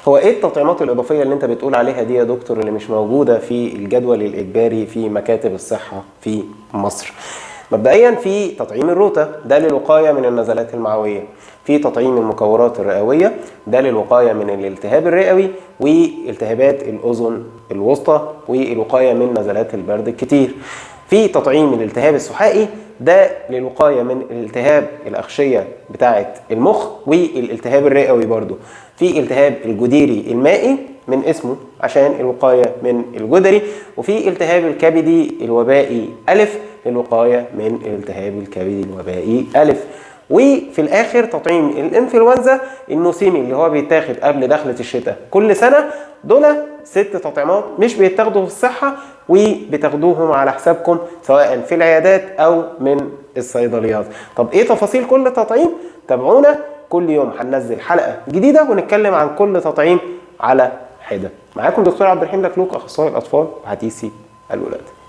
هو ايه التطعيمات الاضافيه اللي انت بتقول عليها دي يا دكتور اللي مش موجوده في الجدول الاجباري في مكاتب الصحه في مصر؟ مبدئيا في تطعيم الروتا ده للوقايه من النزلات المعويه، في تطعيم المكورات الرئويه ده للوقايه من الالتهاب الرئوي والتهابات الاذن الوسطى والوقايه من نزلات البرد الكتير، في تطعيم الالتهاب السحائي ده للوقايه من الالتهاب الاغشيه بتاعه المخ والالتهاب الرئوي برضو، في التهاب الجديري المائي من اسمه عشان الوقايه من الجدري، وفي التهاب الكبدي الوبائي ألف للوقايه من الالتهاب الكبدي الوبائي ألف. وفي الاخر تطعيم الانفلونزا الموسمي اللي هو بيتاخد قبل دخلة الشتاء كل سنة، دول 6 تطعيمات مش بيتاخدوا في الصحة وبتاخدوهم على حسابكم سواء في العيادات او من الصيدليات. طب ايه تفاصيل كل تطعيم؟ تابعونا كل يوم هننزل حلقة جديدة ونتكلم عن كل تطعيم على حدة. معاكم دكتور عبد الرحيم لكلوك، اخصائي الاطفال وحديثي الولادة.